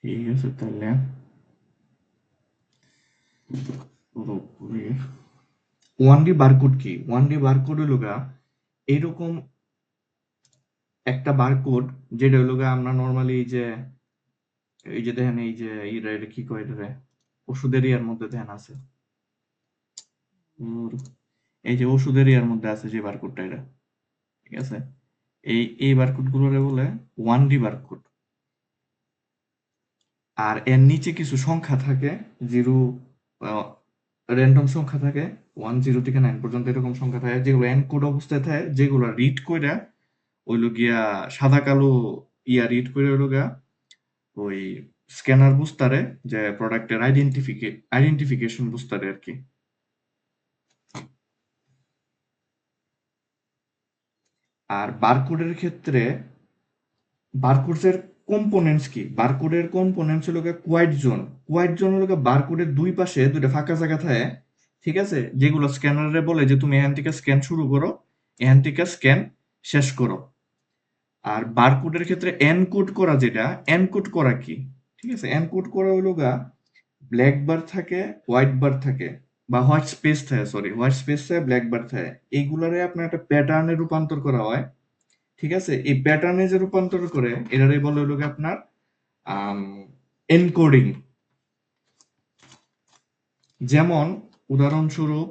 ঠিক আছে তাহলে পুরোপুরি 1D বারকোড কি? 1D বারকোড হলো গা এইরকম একটা বারকোড যেটা হলো গা আমরা নর্মালি এই যে দেখেন এই যে এটা কি কয় এটারে ওষুধের ইয়ার মধ্যে দেখেন আছে এই যে ওষুধের ইয়ার মধ্যে আছে যে বারকোডটা এটা ঠিক আছে এই বারকোড গুলোরে বলে 1D বারকোড। আর এর নিচে কিছু সংখ্যা থাকে জিরো র্যান্ডম সংখ্যা থাকে 10 থেকে 9 পর্যন্ত এরকম সংখ্যা থাকে যেগুলো এনকোড অবস্থায় থাকে যেগুলো রিড কইরা ওইলো গিয়া সাদা কালো রিড করে হইলো গা ওই স্ক্যানার বুঝতারে যে প্রোডাক্টের আইডেন্টিফিকেশন বুঝতারে আর কি। আর বারকোডের ক্ষেত্রে বারকোডের কম্পোনেন্টস কি? বারকোডের কম্পোনেন্টস হলো গিয়ে কোয়াইট জোন হলো গিয়ে বারকোডের দুই পাশে দুইটা ফাঁকা জায়গা থাকে ঠিক আছে যেগুলো স্ক্যানারে বলে যে তুমি এখান থেকে স্ক্যান শুরু করো এখান থেকে স্ক্যান শেষ করো। আর বারকোডের ক্ষেত্রে এনকোড করা যেটা এনকোড করা কি ঠিক আছে এনকোড করা হলো গা ব্ল্যাক বার থাকে হোয়াইট বার থাকে বা হোয়াইট স্পেস থাকে সরি হোয়াইট স্পেস থাকে ব্ল্যাক বার থাকে এইগুলারে আপনার একটা প্যাটার্নে রূপান্তর করা হয় ঠিক আছে এই প্যাটার্নে যে রূপান্তর করে এটারে বলে হলো গিয়ে আপনার এনকোডিং। যেমন উদাহরণস্বরূপ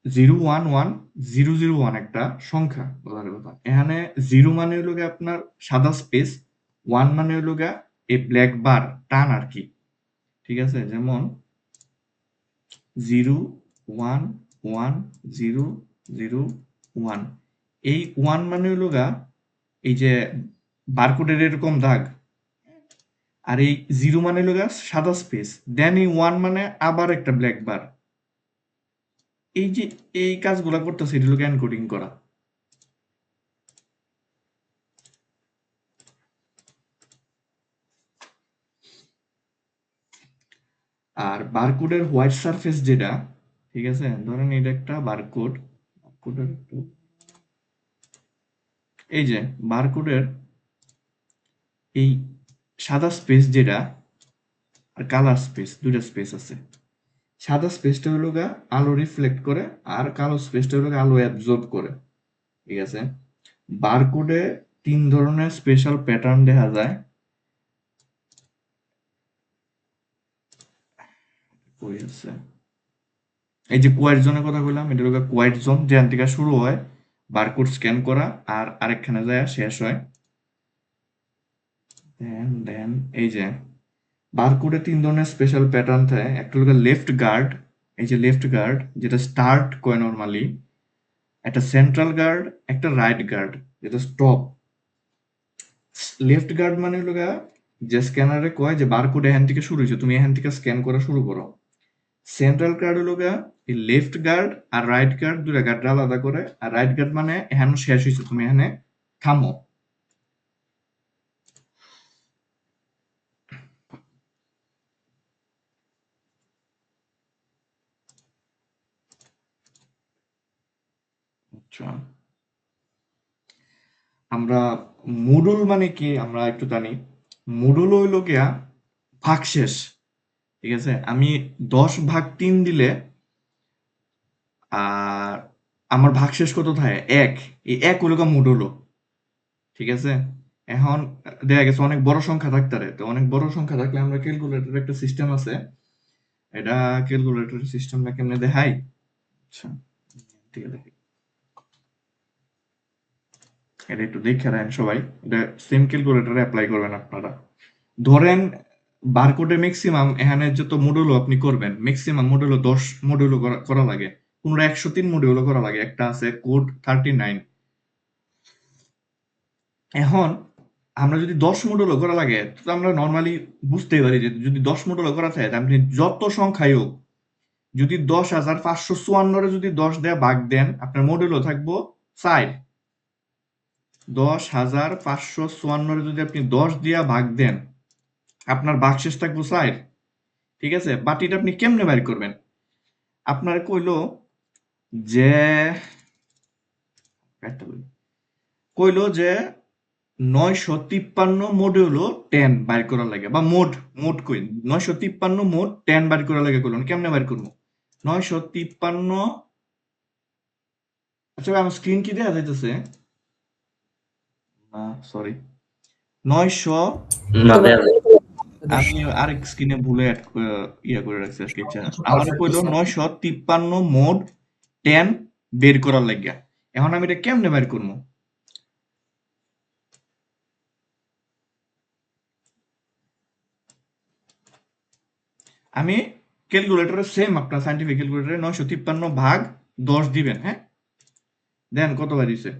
011 একটা সংখ্যা বলার কথা এখানে 0 মানে হলো গিয়ে আপনার সাদা স্পেস 1 মানে হলো গিয়ে এই ব্ল্যাক বার টান আর কি ঠিক আছে যেমন 01100 এই 1 মানে হলো গা এই যে বারকোডের এরকম দাগ আর এই 0 মানে হলো গা সাদা স্পেস দেন এই 1 মানে আবার একটা ব্ল্যাক বার এই যে এই কাজগুলা করতেছে এটা হলো এনকোডিং করা। আর বারকোডের হোয়াইট সারফেস যেটা ঠিক আছে ধরেন এটা একটা বারকোড বারকোডের এই যে বারকোডের এই সাদা স্পেস যেটা আর কালার স্পেস দুইটা স্পেস আছে সাদা স্পেসটা হলো গা আলো রিফ্লেক্ট করে আর কালো স্পেসটা হলো গা আলো অ্যাবজর্ব করে ঠিক আছে। বারকোডে 3 ধরনের স্পেশাল প্যাটার্ন দেখা যায় কই আছে এই যে কোয়াইট জোনের কথা বললাম এটা হলো কোয়াইট জোন যেখান থেকে শুরু হয় বারকোড স্ক্যান করা আর আরেকখানে যায় শেষ হয়। দেন এই যে বারকোডে 3 ধরনের স্পেশাল প্যাটার্ন থাকে একটা হলো লেফট গার্ড এই যে লেফট গার্ড যেটা স্টার্ট কয় নর্মালি একটা সেন্ট্রাল গার্ড একটা রাইট গার্ড যেটা স্টপ। লেফট গার্ড মানে হলো যে স্ক্যানারে কয় যে বারকোড এখান থেকে শুরু হয়েছে তুমি এখান থেকে স্ক্যান করা শুরু করো। সেন্ট্রাল গার্ড হলো এই লেফট গার্ড আর রাইট গার্ড দুটা গার্ড আলাদা করে আর রাইট গার্ড মানে এখানে শেষ হয়েছে তুমি এখানে থামো। আচ্ছা আমরা মডুল মানে কি আমরা একটু জানি মডুল হইলো গিয়া ভাগশেষ ঠিক আছে আমি 10/3 দিলে আর আমার ভাগশেষ কত থাকে 1 এই 1 হলো গা মডুলো ঠিক আছে। এখন দেখা গেছে অনেক বড় সংখ্যা থাকতে পারে তো অনেক বড় সংখ্যা থাকলে আমরা ক্যালকুলেটর একটা সিস্টেম আছে এটা ক্যালকুলেটর সিস্টেমটা কেমনে দেখাই আচ্ছা ঠিক আছে এটা একটু দেখে রাখেন সবাই এটা সেম ক্যালকুলেটরে অ্যাপ্লাই করবেন আপনারা। ধরেন বারকোডে ম্যাক্সিমাম এখানে যত মডুলো আপনি করবেন ম্যাক্সিমাম মডুলো 10 মডুলো করা লাগে কোনটা 103 মডুলো করা লাগে একটা আছে কোড 39। এখন আমরা যদি 10 মডুলো করা লাগে তো আমরা নর্মালি বুঝতেই পারি যে যদি 10 মডুলো করা থাকে তাহলে আপনি যত সংখ্যাই হোক যদি 10,554 যদি 10 দেয়া ভাগ দেন আপনার মডুলো থাকবো 4। 10,554 যদি আপনি 10 দিয়া ভাগ দেন আপনার ভাগশেষ থাকবো 4 ঠিক আছে। বাকিটা আপনি কেমনে বাইর করবেন আপনার কইলো যে কইলো যে 953 মোড হলো 10 বাইর করার লাগে, বা মোড কই 953 মোড 10 বাইর করার লাগে করলাম, কেমনে বাইর করবো? 953, আচ্ছা ভাই, আমার স্ক্রিন কি দেখা যাইতেছে? না, সরি। 900, না দেয়া যায়। আমি আরেক স্ক্রিনে ভুলে ইয়া করে রাখছি আজকে। আচ্ছা, আমার কইলো 953 মোড 10 বের করার লাগিয়া। এখন আমি এটা কেমনে বের করবো? আমি ক্যালকুলেটরে সেম, আপনার সাইন্টিফিক ক্যালকুলেটরে 953 ভাগ 10 দিবেন, হ্যাঁ? দেন কত বাড়িছে?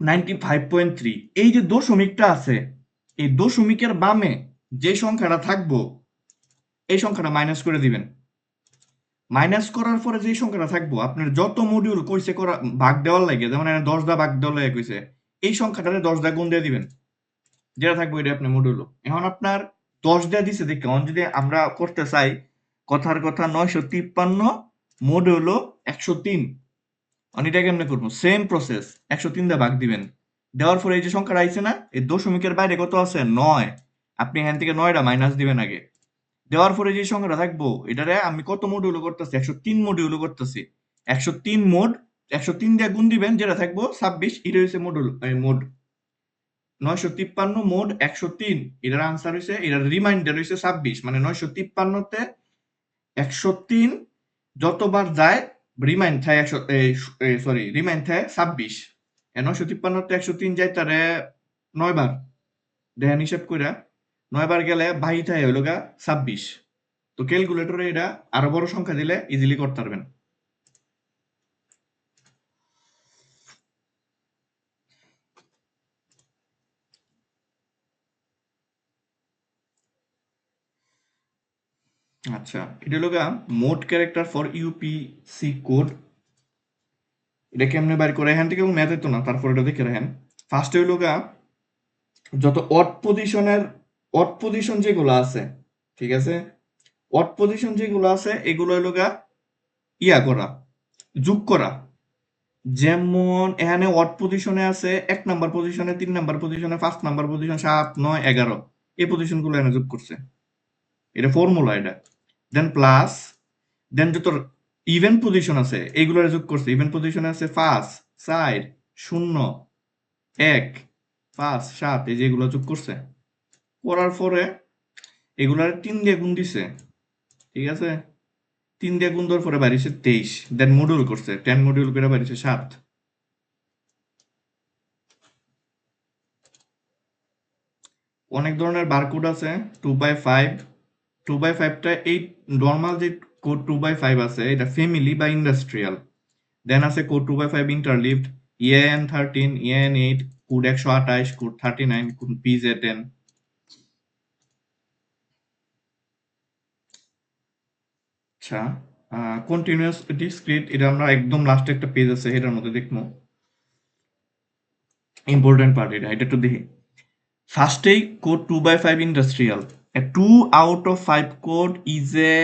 95.3। এই যে দশমিকটা আছে, এই দশমিকের বামে যে সংখ্যাটা থাকবো, এই সংখ্যাটা মাইনাস করে দিবেন। মাইনাস করার পরে যে সংখ্যাটা থাকবো, আপনার যত মডিউল কইছে করা ভাগ দেওয়ার লাগে, যেমন 10 দা ভাগ দেওয়ার লাগে কইছে, এই সংখ্যাটারে 10 দা গুণ দিয়ে দিবেন, যেটা থাকবো এটা আপনার মডিউল। এখন আপনার 10 দেয়া দিছে দেখে, এখন যদি আমরা করতে চাই কথার কথা 953 মডিউল 103, এটা কেমনে করবো? সেম প্রসেস, 103 দিয়ে ভাগ দিবেন। দেওয়ার পরে এই যে সংখ্যাটা আইছে না, এই দশমিকের বাইরে কত আছে? 9। আপনি এখান থেকে 9টা মাইনাস দিবেন আগে। দেওয়ার পরে যে সংখ্যাটা থাকবো, এটারে আমি কত মডিউল করতেছি? 103 মডিউল করতেছি। 103 মোড, 103 দিয়ে গুণ দিবেন, যেটা থাকবো 26। এটা হচ্ছে মডিউল, মোড 953 মোড 103। এটার আনসার হয়েছে, এটার রিমাইন্ডার হয়েছে 26। মানে 953-তে 103 যতবার যায় রিমাইন্ড থাকে 100, সরি, রিমাইন্ড থাকে 26। 953-তে 103 যায় তারে 9 বার। দেখেন হিসাব কইরা, 9 বার গেলে বাহি থাকে হইলো গা 26। তো ক্যালকুলেটরে এটা আরো বড় সংখ্যা দিলে ইজিলি করতে পারবেন। আচ্ছা, এটা হলো গা mode character for UPC code. এটা কেমনে বাইর করে? এখান থেকে ম্যাথ হইতো না, তারপর এটা দেখে রাখেন। ফার্স্টে হইলো গা যত অড পজিশন যেগুলো আছে, ঠিক আছে, অড পজিশন যেগুলো আছে এগুলো হইলো গা ইয়া করা, যোগ করা। যেমন এখানে অড পজিশনে আছে 1 নাম্বার পজিশনে, 3 নাম্বার পজিশনে, 5 নাম্বার পজিশন, 7, 9, 11, এই পজিশন গুলো এখানে যোগ করছে। এটা ফর্মুলা এটা। দেন প্লাস, দেন যত ইভেন পজিশন আছে এইগুলো যোগ করছে। ইভেন পজিশনে আছে 5, 4, 0, 1, 5, 7, এই যে এগুলো যোগ করছে। করার পরে এগুলার 3 দিয়ে গুণ দিছে, ঠিক আছে? 3 দিয়ে গুণ দেওয়ার পরে বাড়িছে 23। দেন মডিউল করছে, 10 মডিউল করে বাড়িছে 7। অনেক ধরনের বারকোড আছে 2/5। 2/5টা এই নর্মাল যে কোড 2/5 আছে এটা ফ্যামিলি বা ইন্ডাস্ট্রিয়াল। দেন আছে code 2/5 ইন্টারলিভড, EAN13, EAN8, code 128, code 39, code PZ10। আচ্ছা, কন্টিনিউয়াস ডিসক্রিট, এটা আমরা একদম লাস্টে একটা পেজ আছে এটার মধ্যে দেখবো। ইম্পর্টেন্ট পার্ট এটা, এটা একটু দেখি। ফার্স্টেই code 2/5 industrial. A 2 out of 5 code is a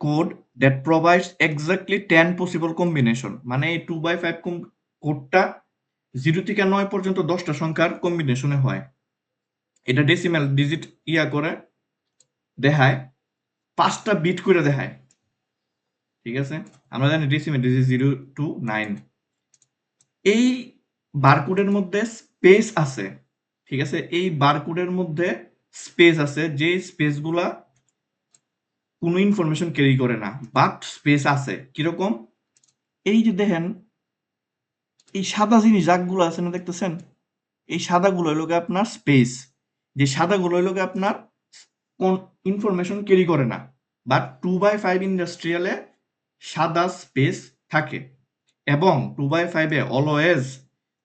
code that provides exactly 10 possible combination। মানে এই 2/5 কোডটা 0 থেকে 9 পর্যন্ত 10টা সংখ্যার কম্বিনেশনে হয়। এটা ডেসিমাল ডিজিট ইয়া করে দেখায়, 5টা বিট করে দেখায়, ঠিক আছে? আমরা জানি ডেসিমাল ডিজিট 0 to 9। এই বারকোডের মধ্যে স্পেস আছে, ঠিক আছে? এই বারকোডের মধ্যে স্পেস আছে, যে স্পেসগুলা কোনো ইনফরমেশন ক্যারি করে না, বাট স্পেস আছে। কিরকম? এই যে দেখেন, এই সাদা জিনিস দাগগুলো আছে না, দেখতেছেন? এই সাদাগুলো হইলো গিয়ে আপনার স্পেস। যে সাদাগুলো হইলো গিয়ে আপনার কোন ইনফরমেশন ক্যারি করে না। বাট 2/5 ইন্ডাস্ট্রিয়ালে সাদা স্পেস থাকে, এবং 2/5-এ অলওয়েজ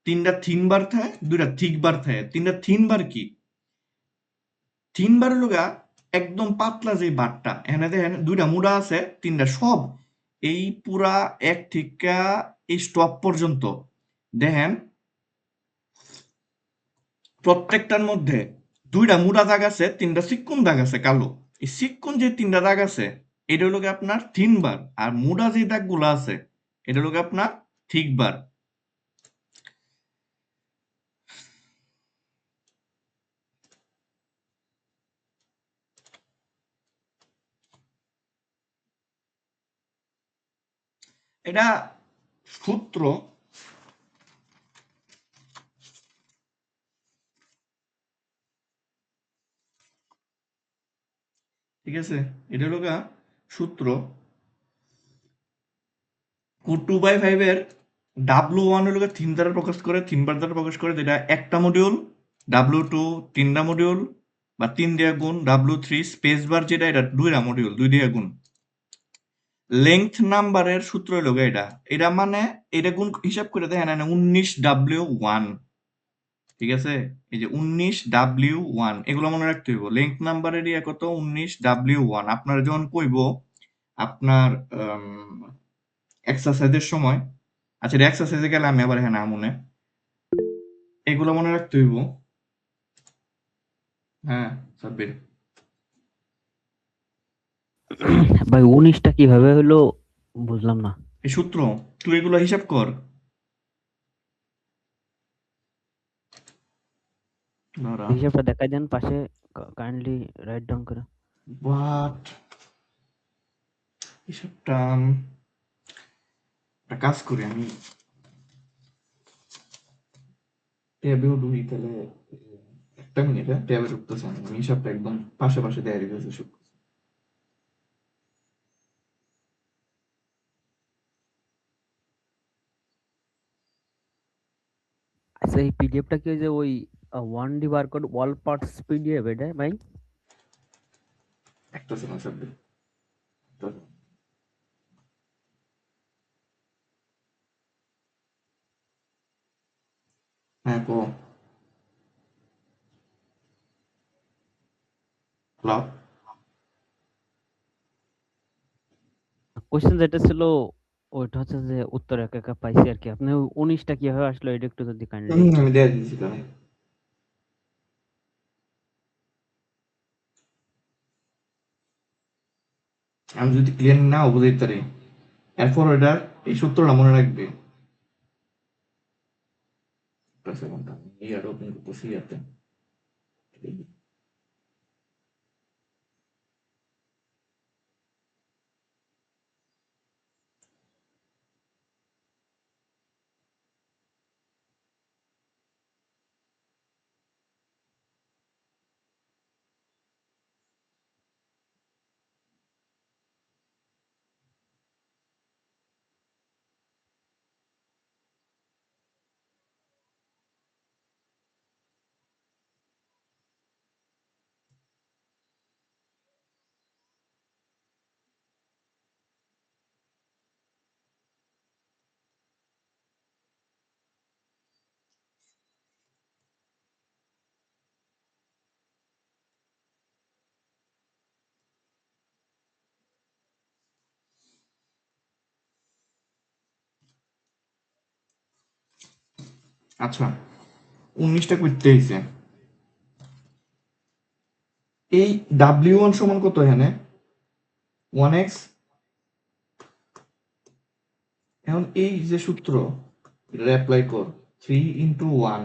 3টা থিন বার থাকে, 2টা থিক বার থাকে। 3টা থিন বার কি? থিন বার হলো গিয়া একদম পাতলা যে বারটা, এখানে দেখেন 2টা মুড়া আছে, 3টা সব এই পুরা এক থেকে এই স্টপ পর্যন্ত দেখেন প্রত্যেকটার মধ্যে 2টা মুড়া দাগ আছে, 3টা চিক্কুন দাগ আছে কালো। এই চিক্কুন যে 3টা দাগ আছে এটা হলো গিয়ে আপনার থিন বার, আর মুড়া যে দাগগুলো আছে এটা হলো গিয়ে আপনার থিক বার। এটা সূত্র, ঠিক আছে, এটা হলো সূত্র। 2/5 এর W1 হলো 3 দ্বারা প্রকাশ করে, 3 বার দ্বারা প্রকাশ করে, যেটা একটা মডিউল, W2 3টা মডিউল বা 3 দিয়ে গুণ, W3 স্পেস বার যেটা, এটা 2টা মডিউল, 2 দিয়ে গুণ। লেংথ নাম্বারের সূত্র হলো এটা, এটা মানে এটা গুণ হিসাব করে দেখেন 19W1, ঠিক আছে, এই যে 19W1 এগুলো মনে রাখতে হইব। লেংথ নাম্বারের কত, 19W1। আপনারা যখন কইব আপনার এক্সারসাইজের সময়, আচ্ছা এক্সারসাইজে গেলে আমি আবার হ্যাঁ না মনে, এগুলো মনে রাখতে হইব। হ্যাঁ সাব্বির, ভাই 19টা কিভাবে হলো বুঝলাম না। এই সূত্র, তুই এগুলো হিসাব কর। দাঁড়া, হিসাবটা দেখাই দেন পাশে, কাইন্ডলি রাইট ডাউন করে। বাট হিসাবটা একটা কাজ করি আমি, ট্যাবেও ঢুকি তাহলে। একটা মিনিট, হ্যাঁ ট্যাবে ঢুকতেছে, আমি হিসাবটা একদম পাশে পাশে দেয়া রেখেছি সব। আচ্ছা এই পিডিএফটা কি ওই যে ওই 1D barcode all parts PDF এটা ভাই? একটা সেকেন্ড সাব্বির, একটা second। হ্যাঁ কো, হ্যালো। কোশ্চেন যেটা ছিল ওইটা হচ্ছে যে উত্তর একা একা পাইছি আর কি। আপনি 19টা কিভাবে আসলো এটা একটু যদি কাইন্ডলি। আমি দেয়া দিয়েছি তাহলে। আমি যদি ক্লিয়ার না বুঝাইতে পারি, এরপর এটা এই সূত্রটা মনে রাখবে। একটা সেকেন্ড, আমি ইয়ার ওপেন করতেছি ইয়াতে। আচ্ছা 19টা করতে হয়েছে। এই W1 সমান কত এখানে, 1x। এখন এই যে সূত্র, এটা অ্যাপ্লাই কর। 3 ইন্টু 1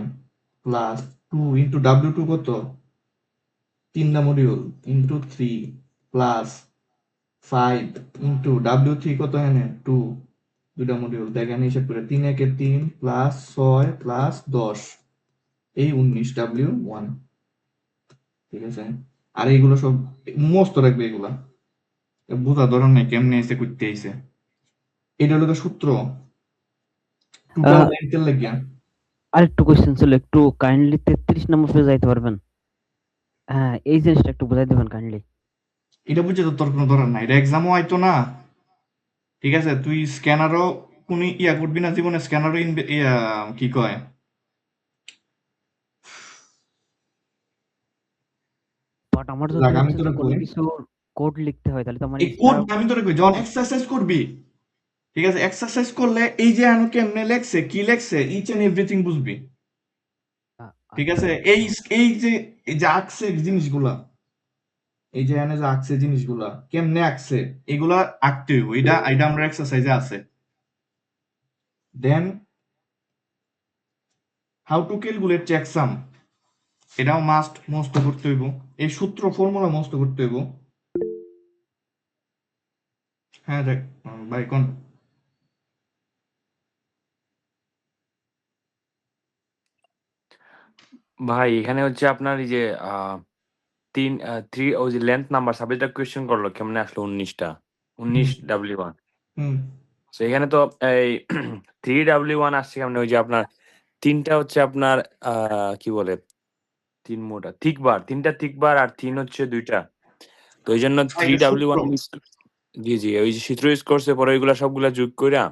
প্লাস 2 ইন্টু W2 কত, 3টা module, into 3 plus 5 into W3 কত এখানে 2, 2টা মডিউল। দেখেন হিসাব করে, 3 একে 3 প্লাস 6 প্লাস 10, এই 19W1, ঠিক আছে। আর এইগুলো সব মস্ত রাখবে, এগুলা বোঝা ধরন নাই কেমনে এসে করতে আইছে। এটা হলো সূত্র টোটাল লেন্থের লাগিয়া। আরেকটু কোশ্চেন ছিল, একটু কাইন্ডলি 33 নম্বর পেজে যাইতে পারবেন? হ্যাঁ এই জিনিসটা একটু বুঝাই দিবেন কাইন্ডলি। এটা বুঝে তো তোর কোনো ধরন নাই, এটা এক্সামও আইতো না, ঠিক আছে। তুই স্ক্যানারও কোন ইয়া করবি না জীবনে, স্ক্যানারও ইয়া কি কয়, বাট আমার যদি লাগ আমি হচ্ছে যে তোরা কোনো কই, কিছু কোড লিখতে হয় তাহলে তো আমার এই এক্সট্রা। কোড আমি তোরা কই, যখন এক্সারসাইজ করবি, ঠিক আছে, এক্সারসাইজ করলে এই যে আনো কেমনে লেখছে, কি লেখছে, ইচ এন্ড এভরিথিং বুঝবি, ঠিক আচ্ছা আছে। এই এই যে এই যে আঁকছে জিনিসগুলা, এই যে এনে যে আঁকছে জিনিসগুলা কেমনে আঁকছে, এগুলা আঁকতে হইব, এটা এটা আমরা এক্সারসাইজে আছে। Then how to calculate checksum, এটাও মাস্ট মস্ত করতে হইব। এই সূত্র ফর্মুলা মস্ত করতে হইব। হ্যাঁ দেখ ভাই কোন, ভাই এখানে হচ্ছে আপনার এই যে থ্রি ওই যে লেন্থ নাম্বার সাবজেক্টটা কোয়েশ্চেন করলো কেমনে আসলো 19টা 19W1। হুম তো এখানে তো এই 3W1 আসছে কেমনে ওই যে আপনার তিনটা হচ্ছে আপনার কি বলে তিন মোটা থিকবার তিনটা থিকবার আর তিন হচ্ছে দুইটা, তো এই জন্য এটা সূত্র 3W1 জি জি ওই যে সূত্র ইউজ করছে পরে ওইগুলা সবগুলা যোগ কইরা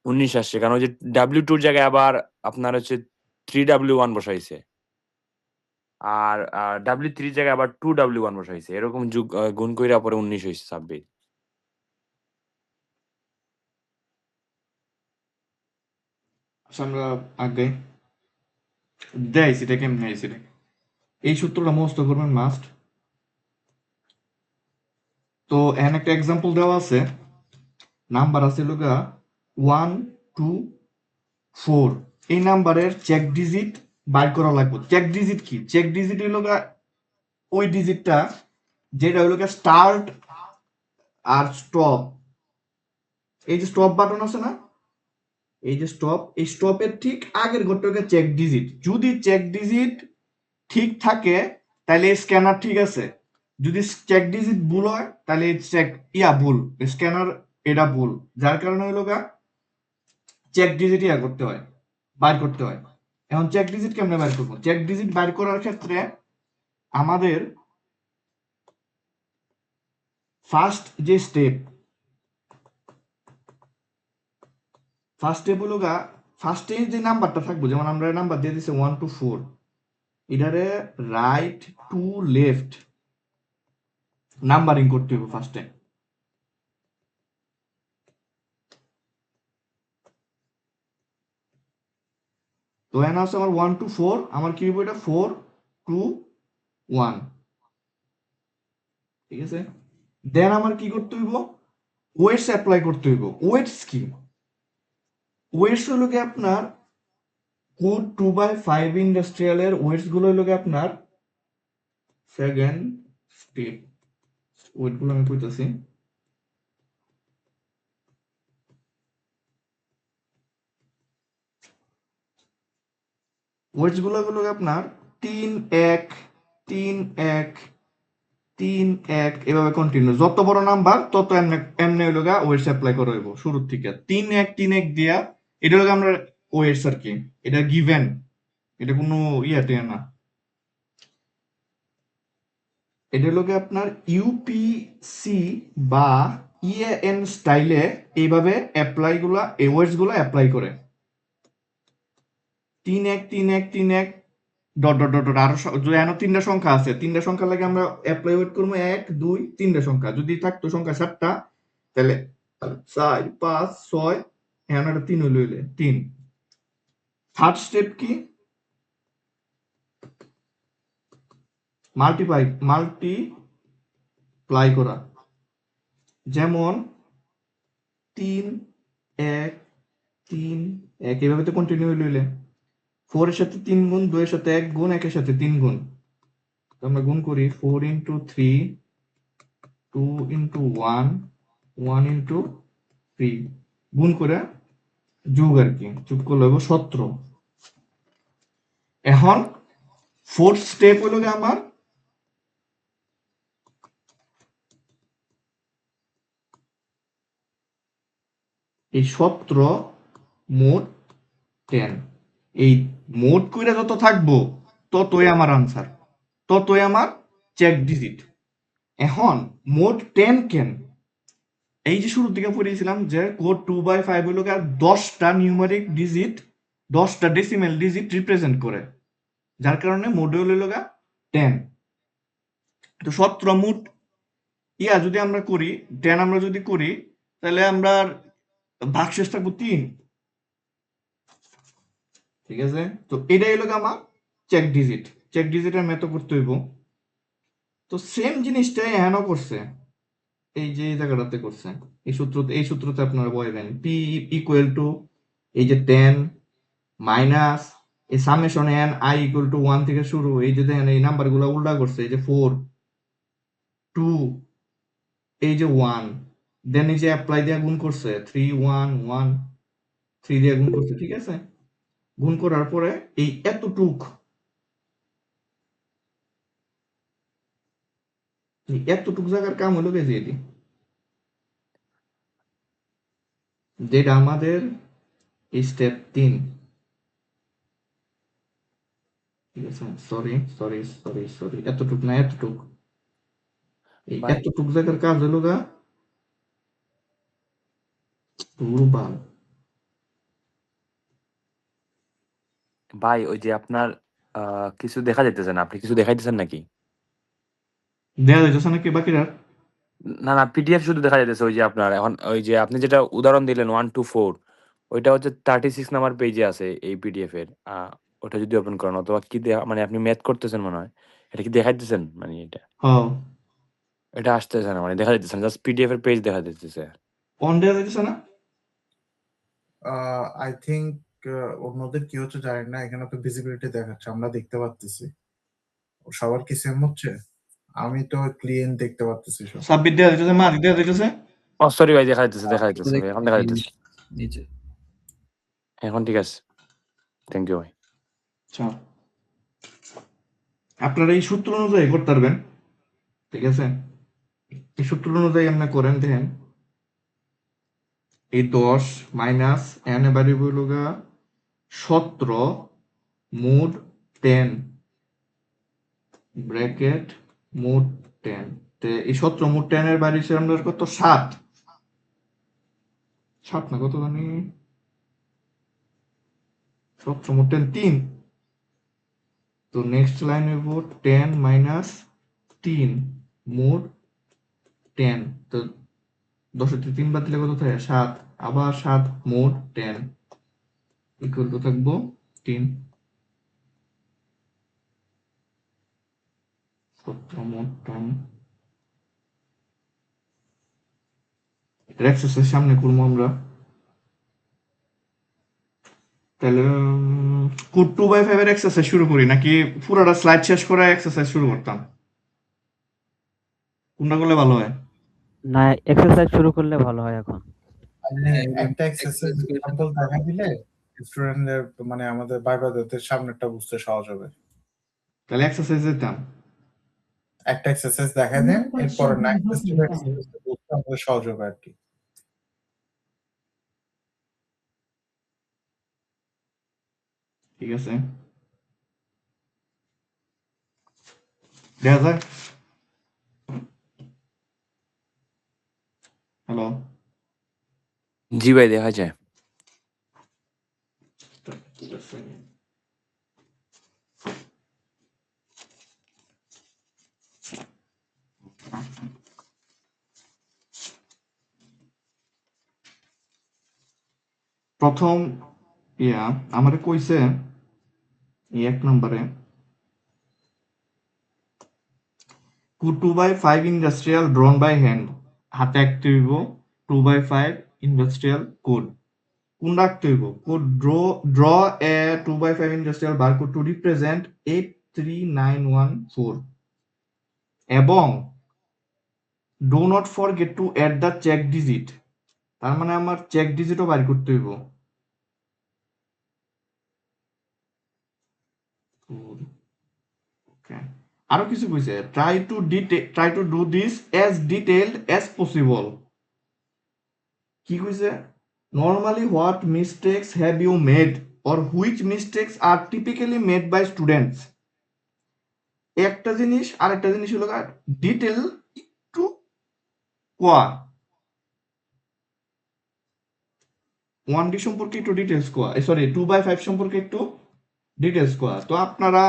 19 আসছে, কারণ ওই যে W2 এর জায়গায় আবার আপনার হচ্ছে 3W1 বসাইছে আর W3 এর জায়গায় আবার 2W1 বসাইছে, এরকম যোগ গুণ কইরা পরে 19 হইছে 26। আচ্ছা আমরা আগে দেয় সেটা কেমনে আইছে রে। এই সূত্রটা মুখস্থ করবেন মাস্ট। তো এখানে একটা এক্সাম্পল দেওয়া আছে, নাম্বার আছে লগা 1 2 4, এই নাম্বারের চেক ডিজিট বাইর করা লাগবে। চেক ডিজিট কি? চেক ডিজিট হইল গা ওই ডিজিটটা যেটা হইল গা স্টার্ট আর স্টপ। এই যে স্টপ বাটন আছে না, এই যে স্টপ, এই স্টপের ঠিক আগের ঘরটা হলো চেক ডিজিট। যদি চেক ডিজিট ঠিক থাকে তাহলে স্ক্যানার ঠিক আছে, যদি চেক ডিজিট ভুল হয় তাহলে চেক ভুল, স্ক্যানার এটা ভুল। যার কারণে হইল গা চেক ডিজিট করতে হয়, বাইর করতে হয়। এখন চেক ডিজিট কেমনে বাইর করবো? চেক ডিজিট বাইর করার ক্ষেত্রে আমাদের ফার্স্ট যে স্টেপ, ফার্স্ট স্টেপ হলো গা ফার্স্টে যে নাম্বারটা থাকবো, যেমন আমরা নাম্বার দিয়ে দিচ্ছি 1 to 4, এটারে রাইট টু লেফট নাম্বারিং করতে হবে ফার্স্টে। তো এখানে আছে আমার 1 to 4, আমার কি হবে এটা 4 2 1, ঠিক আছে। দেন আমার কি করতে হইব? ওয়েটস অ্যাপ্লাই করতে হইব। ওয়েটস কি? ওয়েটস হলো কি আপনার কোড 2/5 ইন্ডাস্ট্রিয়ালের ওয়েটস গুলো হলো কি আপনার সেকেন্ড স্টেপ। ওয়েট গুলো আমি কইতাছি। ওয়েটস গুলো হলো আপনার 3 1 3 1 3 1 এভাবে কন্টিনিউ। যত বড় নাম্বার তত এমনি এমনি হইলো গা ওয়েটস অ্যাপ্লাই করা হইব শুরুর থেকে 3 1 3 1 দিয়া। এটা হলো আমরা ওয়েটস আর কি, এটা গিভেন, এটা কোনো ইয়াতে না। এটা হলো গিয়ে আপনার ইউপিসি বা ইএএন স্টাইলে এইভাবে অ্যাপ্লাই গুলা এই ওয়েটস গুলা অ্যাপ্লাই করে 3 1 3 1 3 1 ডট ডট ডট ডট। আরো যদি এখনো তিনটা সংখ্যা আছে, তিনটা সংখ্যা লাগে আমরা অ্যাপ্লাই ওয়েট করবো 1 2 তিনটা সংখ্যা। যদি থাকতো সংখ্যা 7টা তাহলে 4 5 6, এখন একটা 3 হইলে 3। থার্ড স্টেপ কি? মাল্টিপ্লাই করা। যেমন 3 1 3 1 এভাবে তো কন্টিনিউ হইলে 4 এর সাথে 3 গুণ, 2 এর সাথে 1 গুণ, 1 এর সাথে 3 গুণ। তো আমরা গুণ করি 4 into 3 2 into 1 1 into 3, গুণ করে যোগ আর কি, যোগ করলে হবে 17। এখন ফোর্থ স্টেপ হলো গিয়ে আমার এই 17 মোট 10, এই মোট কইরা যত থাকবো ততই আমার আনসার, ততই আমার চেক ডিজিট। এখন মোট 10 কেন? এই যে শুরুর দিকে পড়িয়েছিলাম যে কোড 2/5 হলো গিয়ে 10টা নিউমারিক ডিজিট, 10টা ডেসিমেল ডিজিট রিপ্রেজেন্ট করে, যার কারণে মডিউল হলো গিয়ে 10। তো 17 মোট যদি আমরা করি 10 আমরা যদি করি তাহলে আমরা ভাগশেষ থাকবো 3, ঠিক আছে। তো এটাই হলো আমার চেক ডিজিট, চেক ডিজিটের মেথড করতে হইব। তো সেম জিনিসটাই এখানেও করছে, এই যে এই জায়গাটাতে করছে, এই সূত্রতে আপনারা বলবেন পি ইকুয়াল টু এই যে 10 মাইনাস এই summation N I equal to 1 থেকে শুরু, এই যে দেখেন এই নাম্বারগুলো উল্টা করছে, এই যে 4 2 এই যে 1, দেন এই যে অ্যাপ্লাই দিয়ে গুণ করছে 3 1 1 3 দিয়ে গুণ করছে, ঠিক আছে। গুণ করার পরে এই এতটুক এতটুকু জায়গার কাম হলো গেছে এটি, যেটা আমাদের স্টেপ 3। ঠিক আছে, সরি সরি সরি সরি, এতটুক না, এতটুক, এই ভাই এতটুক জায়গার কাজ হলো গা দুর্বল। ভাই ওই যে আপনার কিছু দেখা যাইতেছে না, আপনি কিছু দেখাইতেছেন নাকি? দেয়া যাইতেছে নাকি বাকিরা? না না, পিডিএফ শুধু দেখা যাইতেছে। ওই যে আপনার এখন ওই যে আপনি যেটা উদাহরণ দিলেন 1 to 4, ওইটা হচ্ছে 36 নাম্বার পেজে আছে এই পিডিএফ এর। ওটা যদি ওপেন করেন, অথবা কি মানে আপনি ম্যাথ করতেছেন মনে হয়, এটা কি দেখাইতেছেন? মানে হ্যাঁ, এটা আসতেছে না, মানে দেখা যাইতেছে না, জাস্ট পিডিএফ এর পেজ দেখা যাইতেছে। অন দেয়া যাইতেছে না। আই থিংক অন্যদের কি হচ্ছে জানি না, এখানে তো ভিজিবিলিটি দেখাচ্ছে, আমরা দেখতে পাচ্ছি। সবার কি সেম হচ্ছে? আমি তো ক্লিন দেখতে পাচ্ছি সব। সাবমিট দেয়া যাইতেছে, মার্ক দেয়া যাইতেছে। ও সরি ভাই, দেখা যাইতেছে, দেখা যাইতেছে ভাই, এখন দেখা যাইতেছে। নিচে এখন ঠিক আছে, থ্যাংক ইউ ভাই। আচ্ছা, আপনারা এই সূত্র অনুযায়ী করতে পারবেন। ঠিক আছে, এই সূত্র অনুযায়ী আপনি করেন, দেখেন এই 10 মাইনাস এন এ বাড়ি বইল গা 17 মোট 10 ব্র্যাকেট মোট 10। তে এই 17 মোট 10 এর বাড়ি সে আমরা কত? 7। 7 না, কত জানি, 17 মোট 10 3। তো নেক্সট লাইন হইব 10 মাইনাস 3 মোট 10। তো 10 থেকে 3 বাদ দিলে কত থাকে? 7। আবার 7 মোট 10 ইকুয়াল টু থাকবো 3। 17 মোট 10 এক্সারসাইজ সামনে করবো আমরা। তাহলে কোড 2/5 এর এক্সারসাইজ শুরু করি, নাকি পুরোটা স্লাইড শেষ করে এক্সারসাইজ শুরু করতাম? কোনটা করলে ভালো হয়? না, এক্সারসাইজ শুরু করলে ভালো হয় এখন। একটা এক্সারসাইজ এক্সাম্পল দেখা দিলে স্টুডেন্টদের মানে আমাদের ভাইবাদের সামনেটা বুঝতে সহজ হবে। তাহলে এক্সারসাইজ যেতাম। একটা এক্সারসাইজ দেখা দেন, এরপর নেক্সট স্টেপে এক্সারসাইজটা বুঝতে আমাদের সহজ হবে আর কি। ঠিক আছে, দেখা যাক। হ্যালো, জি ভাই, দেখা যায়। ঠিক আছে। প্রথম আমারে কইছে এই 1 নম্বরে could 2/5 industrial drawn by hand, হাতে আঁকতে হইব 2/5 industrial code। কোন রাখতে হইব? could draw a 2/5 industrial barcode to represent 83914 এবং do not forget to add the check digit। তার মানে আমার চেক ডিজিটও বাইর করতে হইব। Okay. আরো কিছু কইছে, try to do this as detailed as possible। কি কইছে? normally what mistakes have you made or which mistakes are typically made by students। একটা জিনিস আরেকটা জিনিস হলো ডিটেল একটু কোয়া, 1D সম্পর্কে একটু ডিটেলস কোয়া, সরি 2/5 সম্পর্কে একটু ডিটেলস কোয়া। তো আপনারা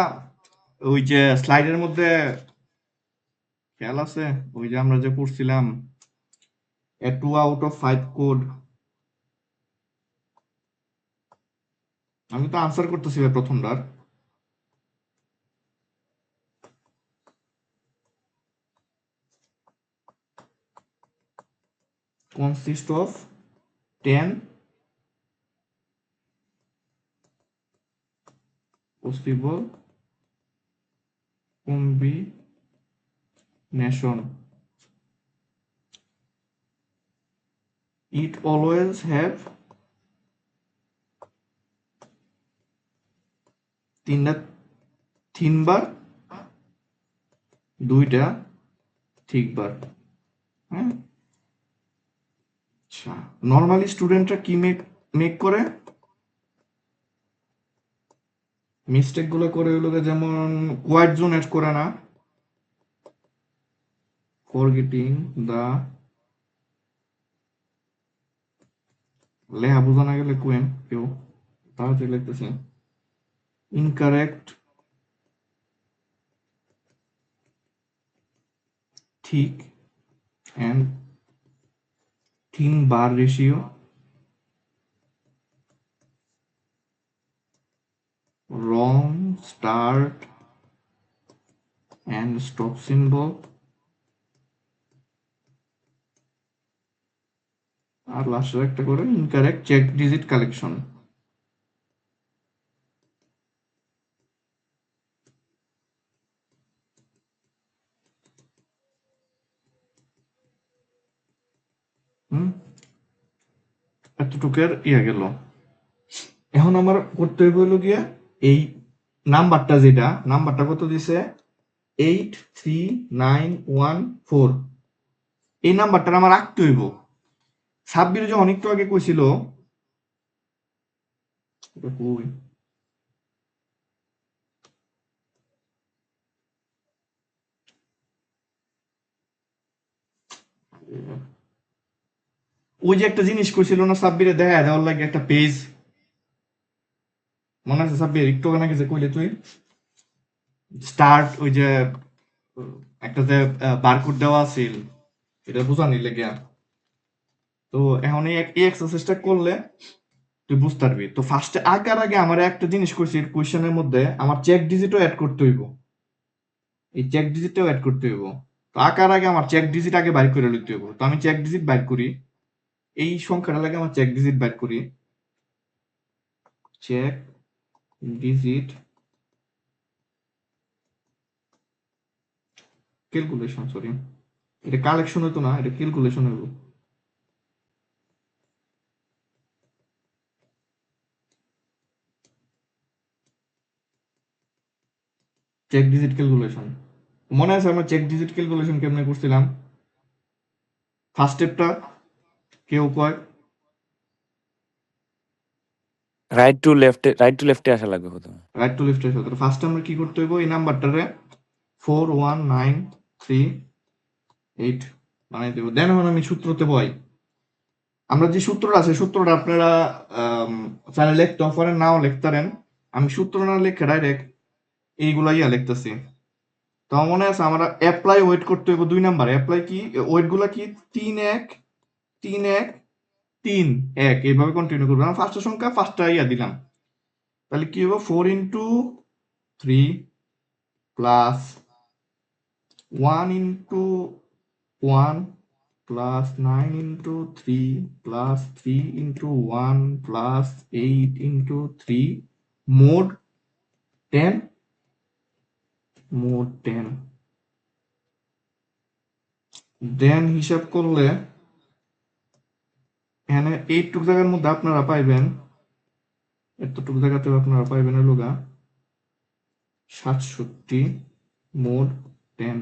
ওই যে স্লাইডের মধ্যে খেয়াল আছে, ওই যে আমরা যে পড়ছিলাম a 2 out of 5 কোড, আমি তো আনসার করতেছি ভাই প্রথমবার। consist of 10 possible combination, it always have তিনবার দুইটা ঠিক বার। হ্যাঁ, আচ্ছা, নর্মালি স্টুডেন্টরা কি মেক করে, মিস্টেক গুলো করে হলো গিয়ে যেমন কোয়াইট জোন এড করে না, ফরগেটিং দা, লেখা বোঝা না গেলে কোয়েন কেউ তাড়াতাড়ি লিখতেছে, ইনকারেক্ট ঠিক and thin bar ratio, wrong start and stop symbol, আর লাস্টের একটা করে incorrect check digit collection. Hmm, এতটুকের ইয়ে গেল। এখন আমার করতে হইব হলো গিয়া এই নাম্বারটা, যেটা নাম্বারটা কত দিছে 83914, এই নাম্বারটা আমার রাখতে হইব। সাব্বির যে অনেকটু আগে কইছিল, এটা কই? ওই যে একটা জিনিস কইছিল না সাব্বিরে দেখা দেওয়ার লাগে একটা পেজ, মনে আছে সাব্বির? একটু আগে নাকি যে কইলে তুই স্টার্ট, ওই যে একটা যে বারকোড দেওয়া আছিল, এটা বোঝানি লেগে। তো এখন এই এক্সারসাইজটা করলে তুই বুঝতে পারবি। তো ফার্স্টে আঁকার আগে আমার একটা জিনিস কইছি, কোয়েশ্চেনের মধ্যে আমার চেক ডিজিটও অ্যাড করতে হইব, এই চেক ডিজিটটাও অ্যাড করতে হইব। তো আঁকার আগে আমার চেক ডিজিট আগে বাইর করে লইতে হইব। তো আমি চেক ডিজিট বাইর করি, এই সংখ্যাটা লাগে আমার চেক ডিজিট বাইর করি, চেক ডিজিট ক্যালকুলেশন, সরি এটা কালেকশন হতো না, এটা ক্যালকুলেশন হইব। চেক ডিজিট ক্যালকুলেশন, মনে আছে আমরা চেক ডিজিট ক্যালকুলেশন কেমনে করছিলাম? ফার্স্ট স্টেপটা কেউ কয়? রাইট টু লেফটে আসা লাগবে প্রথমে। রাইট টু লেফট এর সাথে ফার্স্ট আমরা কি করতে হইব, এই নাম্বারটারে 41938 বানাই দেব। দেন এখন আমি সূত্রতে বই, আমরা যে সূত্রটা আছে সূত্রটা আপনারা চাইলে লিখতে পারেন, নাও লিখতে পারেন। আমি সূত্র না লিখে ডাইরেক্ট এইগুলা ইয়া লিখতেছি। তো আমার মনে আছে আমরা অ্যাপ্লাই ওয়েট করতে হইব 2 নাম্বার। অ্যাপ্লাই কি ওয়েট গুলা কি 3 1 3 1 3 1 এইভাবে কন্টিনিউ করব। আমি ফার্স্টের সংখ্যা ফার্স্টটা ইয়া দিলাম, তাহলে কি হবে 4 into 3 plus 1 into 1 plus 9 into 3 plus 3 into 1 plus 8 into 3 mod 10 mod 10। দেন হিসাব করলে এখানে এইটুক জায়গার মধ্যে আপনারা পাইবেন, এতটুক জায়গাতে আপনারা পাইবেন হলো গা 67 mod 10।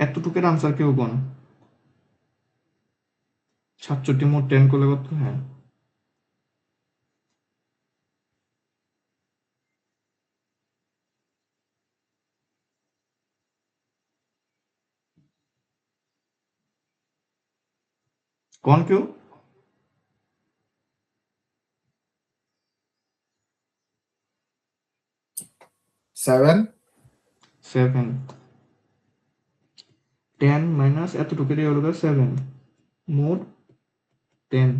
এতটুকের আনসার কেউ কোন 67 mod 10 করলে কত? হ্যাঁ, কোন কেউ? 7 7 10 মাইনাস এতটুকুরই হলো 7 মোড 10,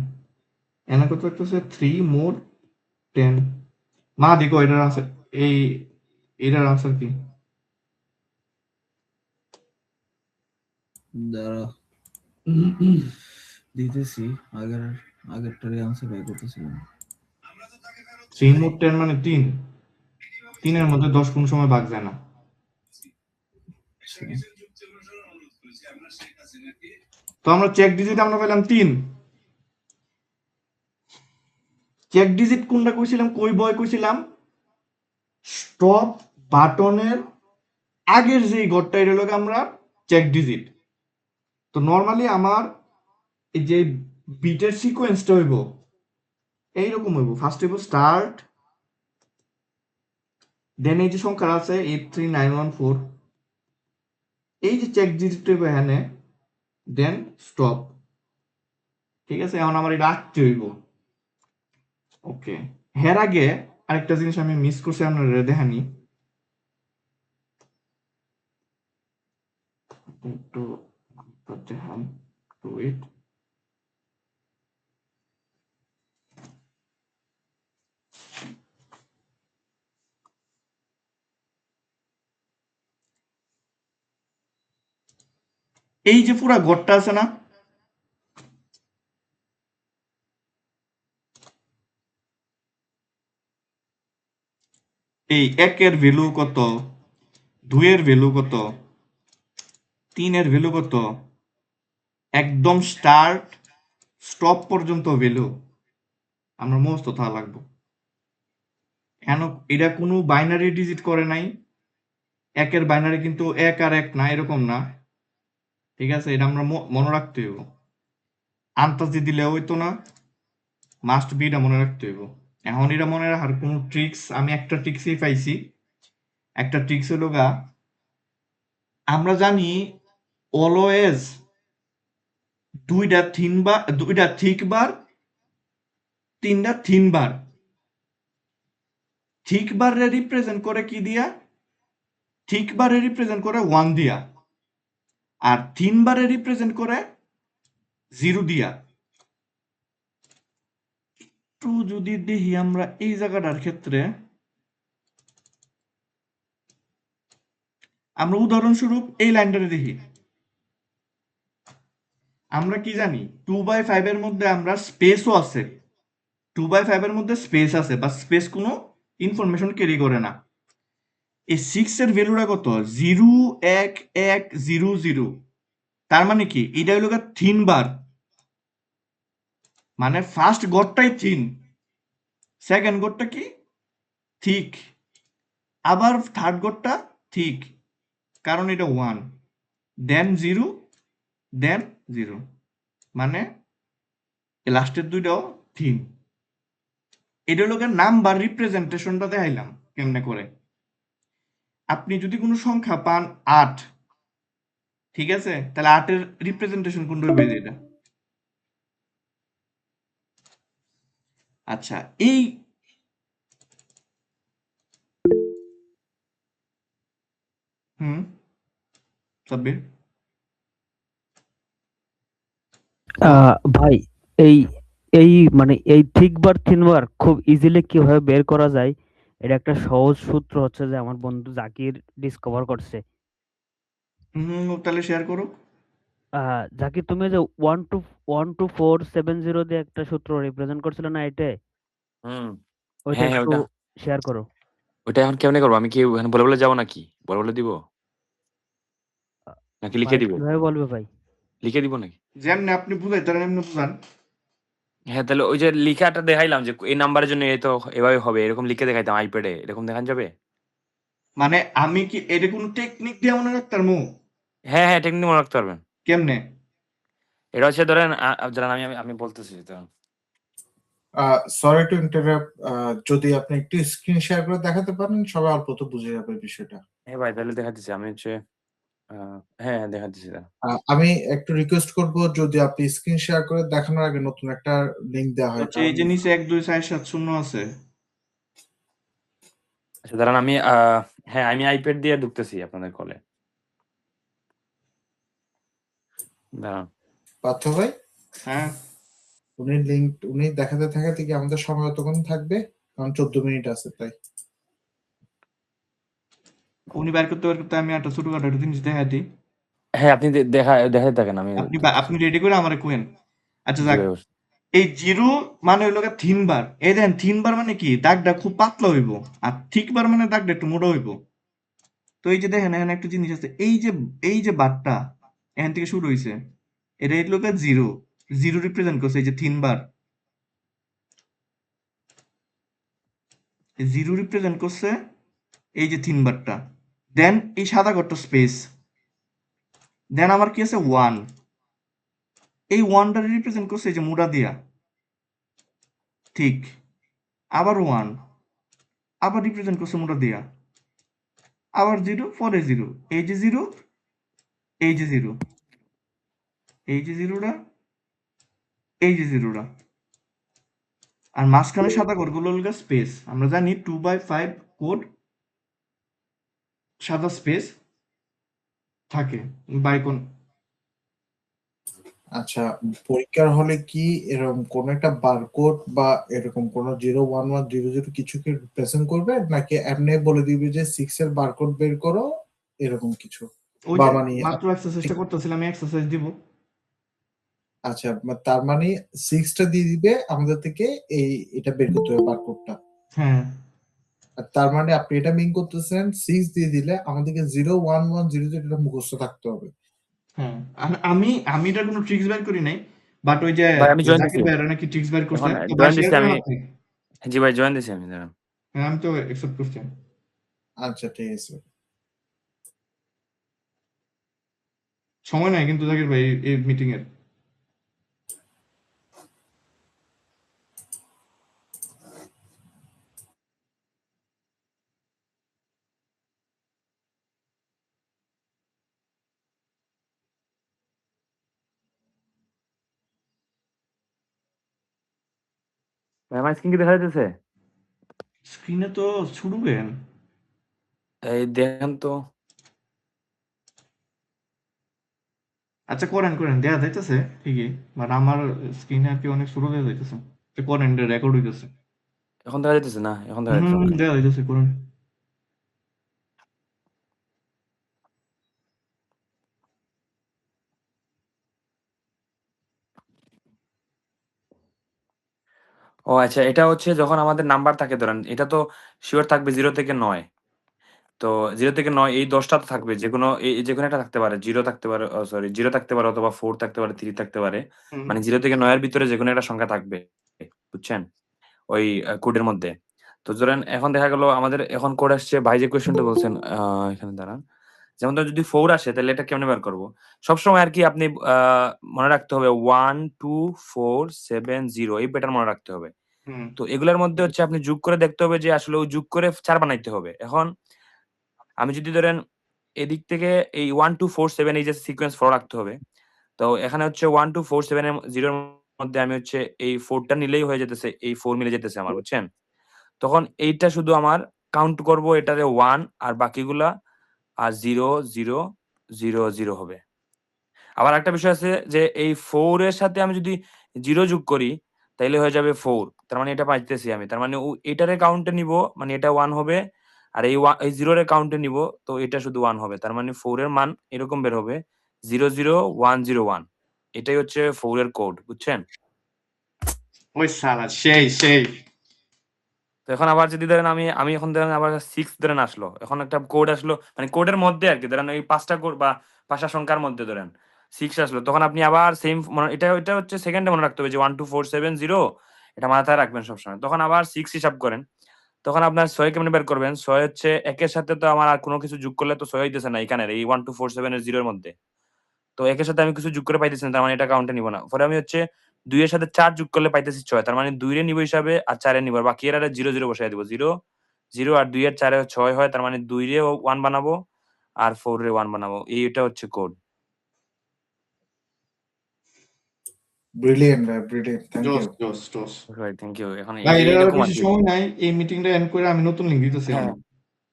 এনা কত থাকতেছে 3 মোড 10। মা দেখো এটার আনসার, এই এটার আনসার কি? দাঁড়া দিতেছি। আগেরটারই আনসার বের করতেছিলাম। 3 মোড 10 মানে 3, 3 এর মধ্যে 10 কোন সময় ভাগ যায় না। তো আমরা চেক ডিজিট আমরা পেলাম 3, চেক ডিজিট কোনটা কইছিলাম, কই বয় কইছিলাম? স্টপ বাটনের আগের যেই ঘরটা এটা হলো আমরা চেক ডিজিট। তো নর্মালি আমার এই যে বিটের সিকোয়েন্সটা হইব এইরকম হইব, ফার্স্ট হইব স্টার্ট, দেন এই যে সংখ্যা আছে 83914, এই যে চেক ডিজিট হইব এখানে, দেন স্টপ। ঠিক আছে, এখন আমার এটা আঁকতে হইব। ওকে, এর আগে আরেকটা জিনিস আমি মিস করছি, আপনারা দেখানি, একটু দেখান, টু ইট। এই যে পুরা ঘরটা আছে না, এই একের ভ্যালু কত, দুইয়ের ভ্যালু কত, তিনের ভ্যালু কত, একদম স্টার্ট স্টপ পর্যন্ত ভ্যালু আমরা মুখস্থ থাকা লাগবো। কেন এটা কোনো বাইনারি ডিজিট করে নাই, একের বাইনারি কিন্তু এক আর এক না, এরকম না। ঠিক আছে, এটা আমরা মনে রাখতে হইব, আন্তাজি দিলে হইতো না, মাস্ট বি এটা মনে রাখতে হইব। এখন এটা মনে রাখার কোনো ট্রিক্স, আমি একটা ট্রিক্সই পাইছি। একটা ট্রিক্স হলো গা, আমরা জানি অলওয়েজ দুইটা থিক বার, তিনটা থিন বার। থিক বারে রিপ্রেজেন্ট করে কি দিয়া? থিক বারে রিপ্রেজেন্ট করে 1 দিয়া, আর থিন বারে রিপ্রেজেন্ট করে 0 দিয়া। একটু যদি দেখি আমরা এই জায়গাটার ক্ষেত্রে, আমরা উদাহরণস্বরূপ এই লাইনটারে দেখি, আমরা কি জানি 2/5 এর মধ্যে আমরা স্পেসও আছে, 2/5 এর মধ্যে স্পেস আছে, বা স্পেস কোনো ইনফরমেশন ক্যারি করে না। এই 6 এর ভ্যালুটা কত? 0 1 1 0 0। তার মানে কি এটা হলো থিন বার, মানে ফার্স্ট গড়টাই থিন, সেকেন্ড গড়টা কি থিক, আবার থার্ড গড়টা থিক, কারণ এটা 1, দেন 0, দেন 0, মানে লাস্টের দুইটাও থিন। এটা হলো নাম্বার রিপ্রেজেন্টেশনটা দেখাইলাম কেমনে করে। আপনি যদি কোনো সংখ্যা পান 8, ঠিক আছে, তাহলে 8 এর রিপ্রেজেন্টেশন কোনটা হবে এটা? আচ্ছা, এই সাব্বির, ভাই, এই এই মানে এই থিক বার থিন বার খুব ইজিলি কিভাবে বের করা যায়, এটা একটা সহজ সূত্র হচ্ছে যে আমার বন্ধু জাকির ডিসকভার করছে। তাহলে শেয়ার করো। জাকির, তুমি যে 1 to 4 7 0 দিয়ে একটা সূত্র রিপ্রেজেন্ট করছিল না এটা, হুম। ওইটা হ্যাঁ, হ্যাঁ, একটু শেয়ার করো। ওইটা এখন কেমনে করবো? আমি কি ওখানে বলে যাবো নাকি? বলে দিব? নাকি লিখে ভাই দিব? কিভাবে বলবে ভাই? লিখে দিব নাকি? যেমনি আপনি বুঝাইতেন এমনি বুঝান। হ্যাঁ, তাহলে ওই যে লিখাটা দেখাইলাম যে এই নাম্বারের জন্য এই তো এভাবে হবে, এরকম লিখে দেখাইতাম আইপ্যাডে, এরকম দেখান যাবে? মানে আমি কি এটা কোনো টেকনিক দিয়ে মনে রাখতাম? হ্যাঁ, হ্যাঁ, টেকনিক মনে রাখতে পারবেন। কেমনে? এটা হচ্ছে ধরেন দাঁড়ান আমি বলতেছি দাঁড়ান। সরি টু ইন্টারাপ্ট, যদি আপনি একটু স্ক্রিন শেয়ার করে দেখাতে পারেন সবাই অল্প তো বুঝে যাবে বিষয়টা। হ্যাঁ ভাই, তাহলে দেখাচ্ছি। আমি হচ্ছে হ্যাঁ, দেখাচ্ছি দাঁড়ান। আমি একটু রিকোয়েস্ট করব, যদি আপনি স্ক্রিন শেয়ার করে দেখানোর আগে নতুন একটা লিংক দেওয়া হয়, হচ্ছে এই যে নিচে 1 2 4 7 0 আছে। আচ্ছা দাঁড়ান, আমি হ্যাঁ, আমি আইপ্যাড দিয়ে ঢুকতেছি আপনাদের কলে। দাঁড়ান। পার্থ ভাই, হ্যাঁ, উনি দেখাতে থাকাতে কি আমাদের সময় কতক্ষণ থাকবে? কারণ 14 মিনিট আছে তাই। উনি বাইর করতে আমি একটা ছোটখাটো একটা জিনিস দেখাই দিই। হ্যাঁ, আপনি দেখাতে থাকেন, আমি আপনি রেডি করে আমারে কোয়েন। আচ্ছা জি যাক, ভাই, অবশ্যই। এই জিরো মানে হইলো থিন বার। এই দেখেন থিন বার মানে কি, দাগটা খুব পাতলা হইব, আর থিক বার মানে দাগটা একটু মোটা হইব। তো এই যে দেখেন এখানে একটা জিনিস আছে, এই যে বারটা এখান থেকে শুরু হইছে, এটা হইলো জিরো, জিরো রিপ্রেজেন্ট করছে এই যে থিন বার। জিরো রিপ্রেজেন্ট করছে এই যে 3 বারটা, দেন এই সাদা ঘরটা স্পেস, দেন আমার কি আছে 1, এই 1টা রিপ্রেজেন্ট করছে এই যে মুড়া দিয়া, ঠিক, আবার 1, আবার রিপ্রেজেন্ট করছে মুড়া দিয়া, আবার 0, পরে 0, এই যে 0, এই যে 0, এই যে 0টা, এই যে 0টা, আর মাঝখানে সাদা ঘরগুলো হলো স্পেস। আমরা জানি 2/5 কোড সাদা স্পেস থাকে বাইকন। আচ্ছা, পরীক্ষার হলে কি এরকম কোন একটা বারকোড বা এরকম কোন 01100 কিছু কি প্রেজেন্ট করবে, নাকি এমনি বলে দিবে যে 6 এর বারকোড বের করো এরকম কিছু? ওই বা যে মানে মাত্র এক্সারসাইজটা করতেছিলাম, আমি এক্সারসাইজ দিব। আচ্ছা, তার মানে 6টা দিয়ে দিবে আমাদের থেকে, এটা বের করতে হবে বারকোডটা। হ্যাঁ, আর তার মানে আপনি এটা মিন করতেছেন 6 দিয়ে দিলে আমাদেরকে 01100 এটা মুখস্থ থাকতে হবে। হ্যাঁ। আমি আমি এটার কোনো ট্রিক্স বের করি নাই, বাট ওই যে ভাই আমি জয়েন জাকির দিছি, ভাইয়েরা নাকি ট্রিক্স বের করছে, এখন তো ভাই জয়েন শেয়ার দিছি করেন আমি। আপনি। জি ভাই জয়েন দিছি আমি, দাঁড়ান। হ্যাঁ, আমি তো একসেপ্ট করছি। আচ্ছা, ঠিক আছে। সময় নাই কিন্তু জাকির ভাই এই মিটিং এর। ভাই আমার স্ক্রিন কি দেখা যাইতেছে? স্ক্রিনে তো ছুড়বেন। এই দেখেন তো। আচ্ছা, করেন করেন, দেয়া যাইতেছে ঠিকই, বাট আমার স্ক্রিনে আর কি অনেক ছোট দেয়া যাইতেছে। তো করেন, রেকর্ড হইতেছে। এখন দেখা যাইতেছে না? এখন দেখা যাইতেছে, ওকে। দেয়া যাইতেছে, করেন। ও আচ্ছা, এটা হচ্ছে যখন আমাদের নাম্বার থাকে, ধরেন এটা তো শিওর থাকবে 0 থেকে 9। তো 0 থেকে 9 এই 10 টা তো থাকবে। যেকোনো যেকোনো একটা থাকতে পারে। 0 থাকতে পারে, সরি 0 থাকতে পারে অথবা 4 থাকতে পারে, 3 থাকতে পারে। হুম, মানে 0 থেকে 9 এর ভিতরে যেকোনো একটা সংখ্যা থাকবে। বুঝছেন? ওই কোডের মধ্যে। তো ধরেন এখন দেখা গেল আমাদের এখন কোড আসছে, ভাই যে কোয়েশ্চেনটা বলছেন, এখানে দাঁড়ান। যেমন ধরেন যদি 4 আসে তাহলে এটা কেমনে বের করব? সবসময় আরকি আপনি আ মনে রাখতে হবে 1, 2, 4, 7, 0 এই প্যাটার্ন মনে রাখতে হবে। হুম, তো এগুলার মধ্যে হচ্ছে আপনি যোগ করে দেখতে হবে যে আসলে ওই যোগ করে 4 বানাইতে হবে। এখন আমি যদি ধরেন এদিক থেকে এই 1, 2, 4, 7 এই যে সিকোয়েন্স ফলো রাখতে হবে। তো এখানে হচ্ছে 1, 2, 4, 7 এর 0 এর মধ্যে আমি হচ্ছে এই 4 টা নিলেই হয়ে যেতেছে। এই 4 মিলে যেতেছে আমার, বুঝছেন? তখন এইটা শুধু আমার কাউন্ট করব, এটারে 1 আর বাকিগুলা 0, 0, 0, 0 হবে। আবার আরেকটা বিষয় আছে যে এই 4 এর সাথে আমি যদি 0 যোগ করি তাইলে হয়ে যাবে 4। তার মানে এটা পাইতেছি আমি। তার মানে এটারে কাউন্টে নিবো, মানে এটা 1 হবে। আর এই 0 এর কাউন্টে নিবো, তো এটা শুধু 1 হবে। তার মানে 4 এর মান এরকম বের হবে 0, 0, 1, 0, 1। এটাই হচ্ছে 4 এর কোড, বুঝছেন? ওই শালা সেই সেই। তো এখন আবার যদি ধরেন আমি এখন ধরেন আবার 6 ধরেন আসলো। এখন একটা কোড আসলো, মানে কোডের মধ্যে আরকি ধরেন এই ৫ টা কোড বা ৫ টা সংখ্যার মধ্যে ধরেন 6 আসলো। তখন আপনি আবার সেইম মনে এটা হচ্ছে সেকেন্ডে মনে রাখতে হবে যে 1, 2, 4, 7, 0 এটা মাথায় রাখবেন সবসময়। তখন আবার 6 হিসাব করেন। তখন আপনার ৬ কেমনে বের করবেন? ৬ হচ্ছে ১ এর সাথে তো আমার আর কোন কিছু যোগ করলে তো ৬ হইতেছে না এখানের এই 1, 2, 4, 7 এর 0 এর মধ্যে। তো ১ এর সাথে আমি কিছু যোগ করে পাইতেছি না। তার মানে এটা কাউন্টে নিব না। পরে আমি হচ্ছে ২ এর সাথে ৪ যোগ করলে পাইতেছি ৬। তার মানে ২ রে নিব হিসাবে আর ৪ এ নিব। আর বাকি এরারে ০, ০ বসায় দিব। ০, ০ আর ২ এর ৪ এ ৬ হয়। তার মানে ২ রে 1 বানাবো আর 4 রে 1 বানাবো। এইটা হচ্ছে কোড। ব্রিলিয়েন্ট ভাই, ব্রিলিয়েন্ট। থ্যাংক জোস ইউ। জোস জোস। ওকে ভাই, থ্যাংক ইউ। এখন ভাই, এটার আর এইরকম বেশি আরকি। সময় নাই, এই মিটিংটা এন্ড করে আমি নতুন লিঙ্ক দিতেছি হ্যাঁ। এখন।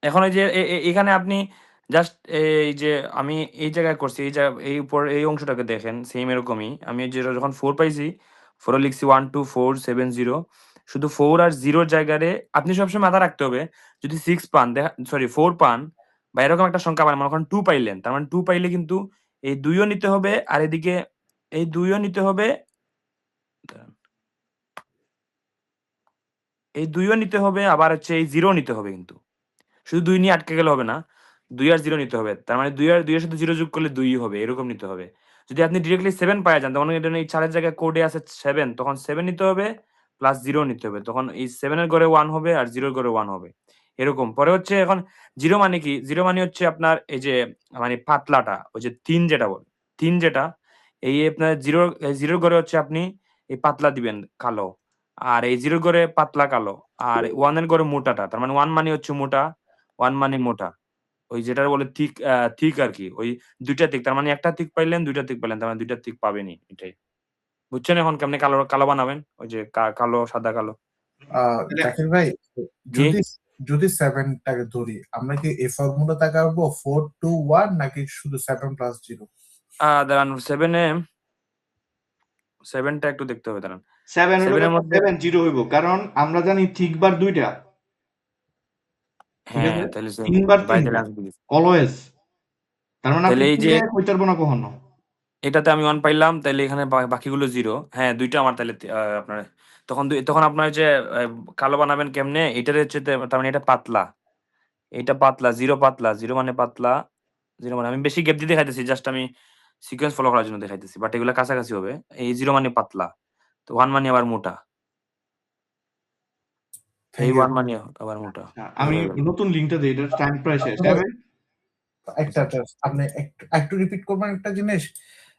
এখন ওই যে এখানে আপনি জাস্ট এই যে আমি এই জায়গায় করছি, এই উপর এই অংশটাকে দেখেন সেম এরকমই। আমি যখন 4 পাইছি, 4 এ লিখছি 1, 2, 4, 7, 0 শুধু 4 আর 0 র জায়গারে আপনি সবসময় মাথায় রাখতে হবে যদি 6 পান সরি 4 পান বা এরকম একটা সংখ্যা পান, মনে করেন 2 পাইলেন। তার মানে 2 পাইলে কিন্তু এই 2 ও নিতে হবে আর এদিকে এই 2 ও নিতে হবে। দাঁড়ান। এই 2 ও নিতে হবে আবার হচ্ছে এই 0 ও নিতে হবে কিন্তু। শুধু ২ নিয়ে আটকে গেলে হবে না। ২ আর ০ নিতে হবে। তার মানে ২ এর সাথে ০ যোগ করলে ২ ই হবে। এরকম নিতে হবে। যদি আপনি ডিরেক্টলি 7 পায়া যান, তখন এটা এই ৪ এর জায়গায় কোডে আছে 7, তখন 7 নিতে হবে। প্লাস 0 নিতে হবে। তখন এই 7 এর ঘরে 1 হবে আর 0 এর ঘরে 1 হবে। এরকম। পরে হচ্ছে এখন 0 মানে কি? 0 মানে হচ্ছে আপনার এই যে মানে পাতলাটা, ওই যে 3 যেটা বলে। 3 যেটা এই আপনার 0 0 এর ঘরে হচ্ছে আপনি এই পাতলা দিবেন কালো। আর এই 0 এর ঘরে পাতলা কালো। আর 1 এর ঘরে মোটাটা। তার মানে 1 মানে হচ্ছে মোটা, 1 মানে মোটা। ওই যেটা বলে থিক আরকি। ওই ২ টা থিক। তার মানে ১ টা থিক পাইলেন, ২ টা থিক পাইলেন। তার মানে ২ টা থিক পাবেনই এটাই। বুঝছেন এখন কেমনে কালো বানাবেন? ওই যে কালো, সাদা কালো। তাহলে জাকির ভাই, জি? যদি 7 টাকে ধরি, আমরা কি এই ফর্মুলা তাকাবো 4 2 1 নাকি শুধু 7 প্লাস 0? দাঁড়ান 7 টা একটু দেখতে হবে দাঁড়ান। 7 হলো 7 এর মধ্যে 7 0 হইব, কারণ আমরা জানি থিক বার দুইটা, ঠিক হ্যাঁ, আছে? তাইলে 3 বার ভাই 3 তাইলে বার আমি দিছি। অলওয়েজ। তার মানে আপনি তাইলে এই যে 3 কইতে পারবো না কখনো। এটাতে আমি 1 পাইলাম, তাইলে এখানে বাকিগুলো 0। হ্যাঁ, ২ টা আমার তাইলে আপনার তখন আপনার যে কালো বানাবেন কেমনে? এটার হচ্ছে তার মানে এটা পাতলা। এটা পাতলা, 0 পাতলা। 0 মানে পাতলা, 0 মানে আমি বেশি গ্যাপ দিয়ে দেখাইতেছি। জাস্ট আমি সিকোয়েন্স ফলো করার জন্য দেখাইতেছি। বাট এগুলা কাছাকাছি হবে। এই 0 মানে পাতলা। তো 1 মানে আবার মোটা। এই থ্যাংক ইউ। 1 মানে আবার মোটা। এই আমি হয়ে গেল। নতুন লিঙ্কটা দিই, এটার টাইম প্রায় শেষ। হ্যাঁ ভাই? আপনি একটু রিপিট করবেন একটা জিনিস।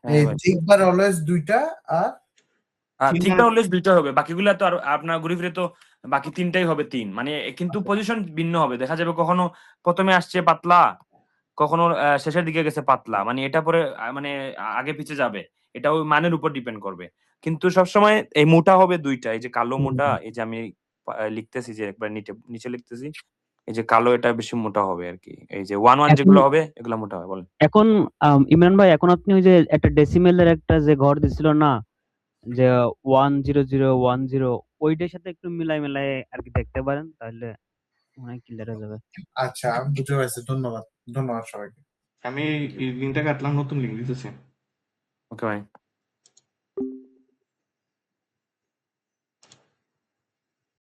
হ্যাঁ এই ভাই। থিক বার অলওয়েজ 2টা আর তিন থিকটা মানে অলওয়েজ ২ টা হবে। বাকিগুলা তো আর আপনার ঘুরে ফিরে তো বাকি ৩ টাই হবে ৩। মানে কিন্তু পজিশন ভিন্ন হবে। দেখা যাবে কখনো ১ম এ আসছে পাতলা, কখনো শেষের দিকে গেছে পাতলা। মানে এটা পরে মানে আগে পিছে যাবে। এটা ওই মানের উপর ডিপেন্ড করবে। কিন্তু সবসময় এই মোটা হবে ২ টা। এই যে কালো মোটা, এই যে আমি লিখতেছি যে একবার নিচে লিখতেছি। এই যে কালো এটা বেশি মোটা হবে আরকি। এই যে 1 1 এখন যেগুলো হবে এগুলা মোটা হবে। বলেন। এখন ইমরান ভাই, এখন আপনি ওই যে একটা ডেসিমেলের একটা যে ঘর দিছিল না, যে 10010 ওইটার সাথে একটু মিলাই আর কি দেখতে পারেন, তাহলে মনে হয় ক্লিয়ার হয়ে যাবে। আচ্ছা, আমি বুঝতে পারছি। ধন্যবাদ সবাইকে। আমি এই লিঙ্কটা কাটলাম, নতুন লিঙ্ক দিতেছি। ওকে ভাই।